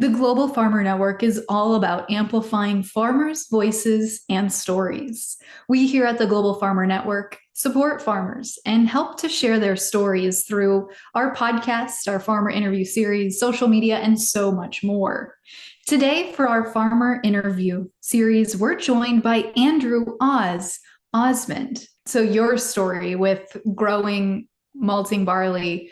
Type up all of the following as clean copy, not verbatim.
The Global Farmer Network is all about amplifying farmers' voices and stories. We here at the Global Farmer Network support farmers and help to share their stories through our podcast, our farmer interview series, social media, and so much more. Today, for our farmer interview series, we're joined by Andrew Osmond. So, your story with growing malting barley,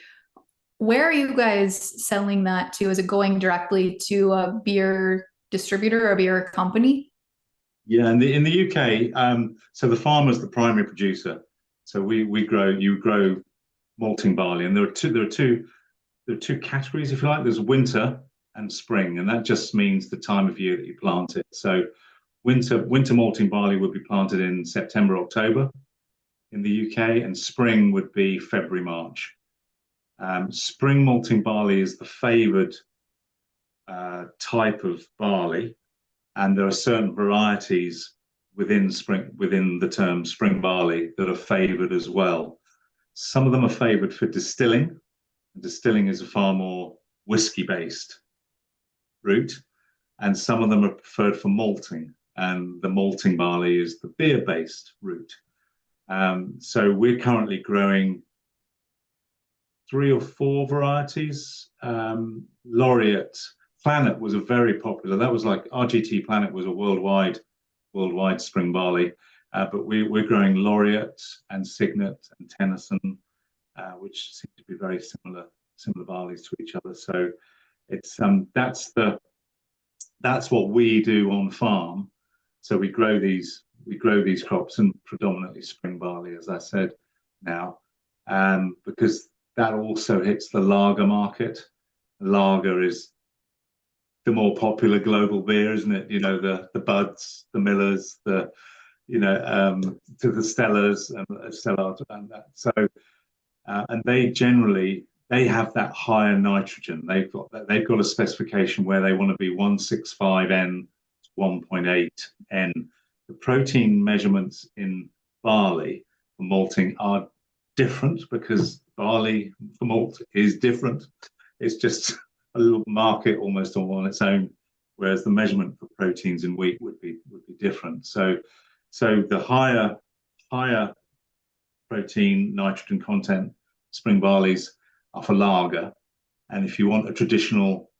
where are you guys selling that to? Is it going directly to a beer distributor or a beer company? Yeah, in the UK, so the farmer's the primary producer. So you grow malting barley, and there are two categories, if you like. There's winter and spring, and that just means the time of year that you plant it. So winter malting barley would be planted in September, October in the UK, and spring would be February, March. Spring malting barley is the favoured type of barley, and there are certain varieties within the term spring barley that are favoured as well. Some of them are favoured for distilling. Distilling is a far more whiskey-based route, and some of them are preferred for malting, and the malting barley is the beer-based route. So we're currently growing 3 or 4 varieties. Laureate, Planet was a very popular. That was like RGT Planet was a worldwide spring barley, but we're growing Laureate and Signet and Tennyson, which seem to be very similar barleys to each other. So it's that's what we do on farm. So we grow these crops, and predominantly spring barley, as I said now, because that also hits the lager market. Lager is the more popular global beer, isn't it? You know, the Buds, the Millers, to the Stellas and Stella and that. So, and they have that higher nitrogen. They've got a specification where they want to be 165N to 1.8N. The protein measurements in barley for malting are different because barley for malt is different. It's just a little market almost all on its own, whereas the measurement for proteins in wheat would be different. So the higher protein nitrogen content spring barleys are for lager, and if you want a traditional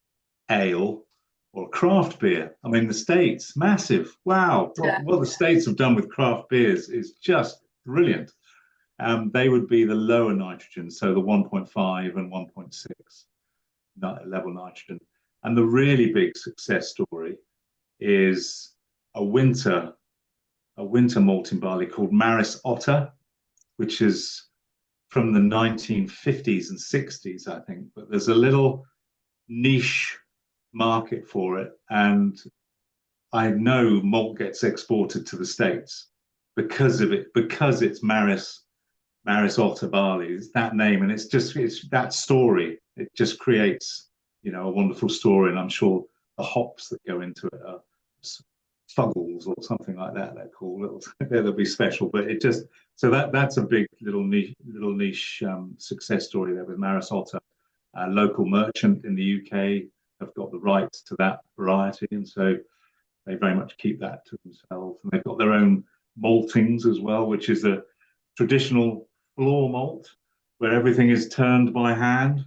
ale or a craft beer, I mean the States, massive. Wow, what the States have done with craft beers is just brilliant. They would be the lower nitrogen, so the 1.5 and 1.6 level nitrogen. And the really big success story is a winter malting barley called Maris Otter, which is from the 1950s and 60s, I think. But there's a little niche market for it, and I know malt gets exported to the States because of it, because it's Maris Otter barley. It's that name, and it's that story. It just creates, a wonderful story, and I'm sure the hops that go into it are Fuggles or something like that. They're called. They'll be special, but it just that's a big little niche success story there with Maris Otter. A local merchant in the UK have got the rights to that variety, and so they very much keep that to themselves. And they've got their own maltings as well, which is a traditional floor malt where everything is turned by hand.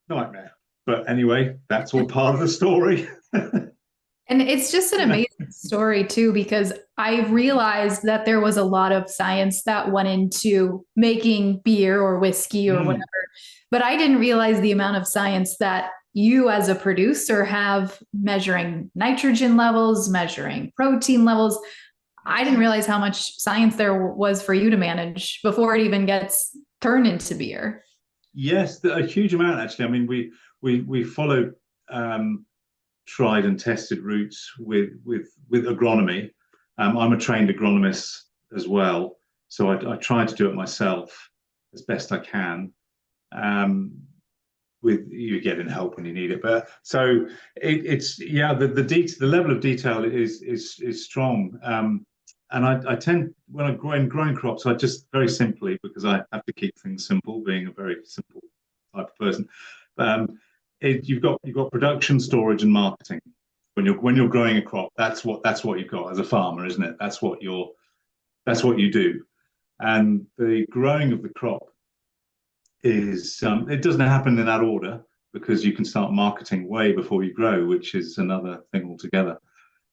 Nightmare. But anyway, that's all part of the story. And it's just an amazing story too, because I realized that there was a lot of science that went into making beer or whiskey or whatever, but I didn't realize the amount of science that you as a producer have measuring nitrogen levels, measuring protein levels. I didn't realize how much science there was for you to manage before it even gets turned into beer. Yes, a huge amount actually. I mean, we followed tried and tested routes with agronomy. I'm a trained agronomist as well, so I try to do it myself as best I can. With you getting help when you need it, but so the level of detail is strong. And I tend, when I'm growing crops, I just very simply, because I have to keep things simple, being a very simple type of person, you've got production, storage, and marketing. When you're growing a crop, that's what you've got as a farmer, isn't it? That's what you do. And the growing of the crop is it doesn't happen in that order, because you can start marketing way before you grow, which is another thing altogether.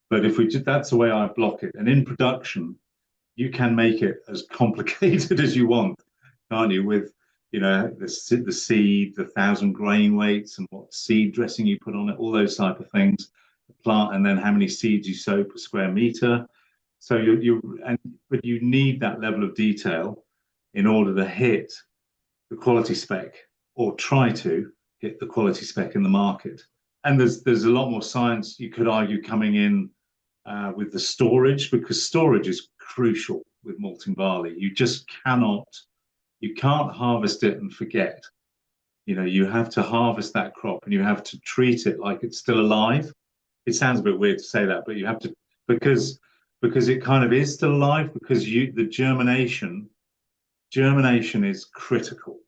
But that's the way I block it. And in production, you can make it as complicated as you want, can't you? With the seed, the 1,000 grain weights, and what seed dressing you put on it, all those type of things. The plant, and then how many seeds you sow per square meter. So but you need that level of detail in order to hit the quality spec, or try to hit the quality spec in the market. And there's a lot more science, you could argue, coming in with the storage, because storage is crucial with malting barley. You can't harvest it and forget. You have to harvest that crop, and you have to treat it like it's still alive. It sounds a bit weird to say that, but you have to, because it kind of is still alive, because the germination is critical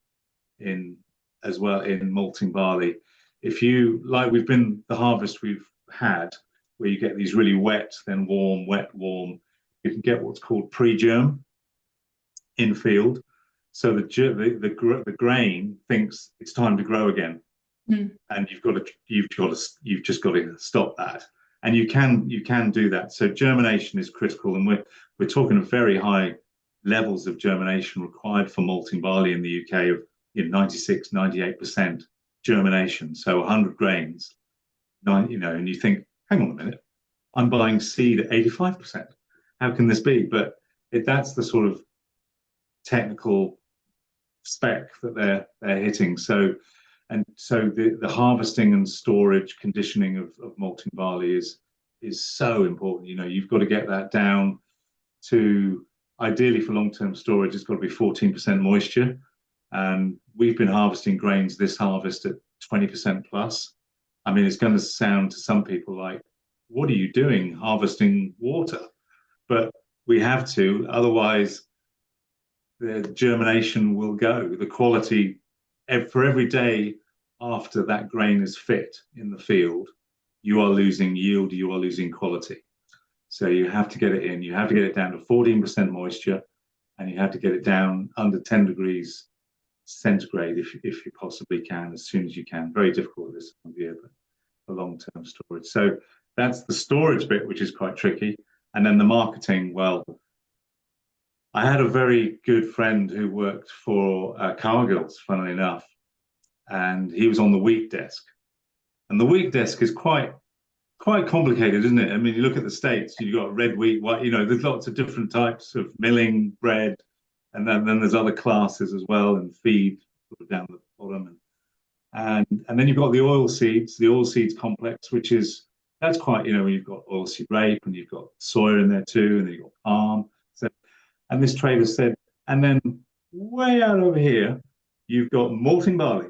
as well in malting barley. If you like, the harvest we've had, where you get these really wet, then warm, wet, warm, you can get what's called pre-germ in field. So the grain thinks it's time to grow again, and you've just got to stop that. And you can do that. So germination is critical, and we're talking of very high levels of germination required for malting barley in the UK of 96, 98% germination. So 100 grains, and you think, hang on a minute, I'm buying seed at 85%. How can this be? But that's the sort of technical spec that they're hitting. So the harvesting and storage, conditioning of malting barley is so important. You've got to get that down to, ideally for long-term storage, it's got to be 14% moisture. And we've been harvesting grains this harvest at 20% plus. I mean, it's going to sound to some people like, what are you doing harvesting water? But we have to, otherwise the germination will go. The quality, for every day after that grain is fit in the field, you are losing yield, you are losing quality. So you have to get it in. You have to get it down to 14% moisture, and you have to get it down under 10 degrees centigrade if you possibly can, as soon as you can. Very difficult this time of year, but for long-term storage. So that's the storage bit, which is quite tricky. And then the marketing, well, I had a very good friend who worked for Cargill's, funnily enough, and he was on the wheat desk. And the wheat desk is quite complicated, isn't it? I mean, you look at the States, you've got red wheat, white, there's lots of different types of milling, bread, and then there's other classes as well, and feed sort of down the bottom. And then you've got the oil seeds complex, that's quite, you've got oilseed rape, and you've got soya in there too, and then you've got palm. So, and this trader said, and then way out over here, you've got malting barley.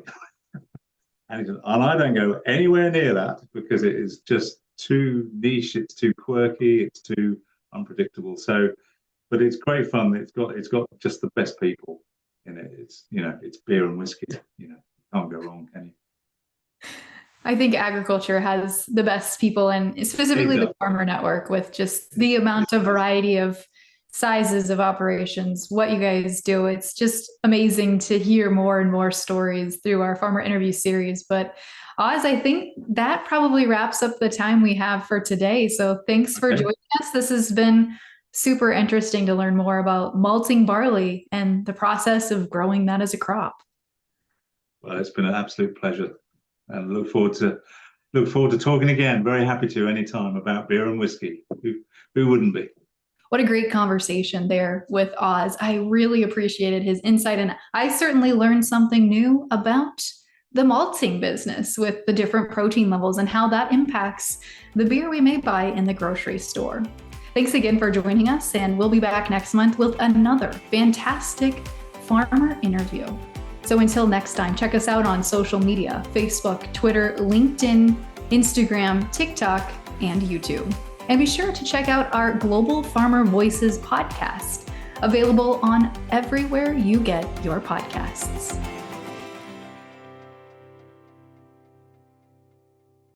And he said, and I don't go anywhere near that, because it is just too niche, it's too quirky, it's too unpredictable. So, but it's great fun. It's got just the best people in it. It's beer and whiskey. Can't go wrong, can you? I think agriculture has the best people, and specifically the Farmer Network, with just the amount of variety of sizes of operations, what you guys do. It's just amazing to hear more and more stories through our farmer interview series. But Oz, I think that probably wraps up the time we have for today. So thanks for joining us. This has been super interesting to learn more about malting barley and the process of growing that as a crop. Well, it's been an absolute pleasure, and look forward to talking again. Very happy to anytime about beer and whiskey. Who wouldn't be? What a great conversation there with Oz. I really appreciated his insight, and I certainly learned something new about the malting business with the different protein levels and how that impacts the beer we may buy in the grocery store. Thanks again for joining us, and we'll be back next month with another fantastic farmer interview. So until next time, check us out on social media: Facebook, Twitter, LinkedIn, Instagram, TikTok, and YouTube. And be sure to check out our Global Farmer Voices podcast, available on everywhere you get your podcasts.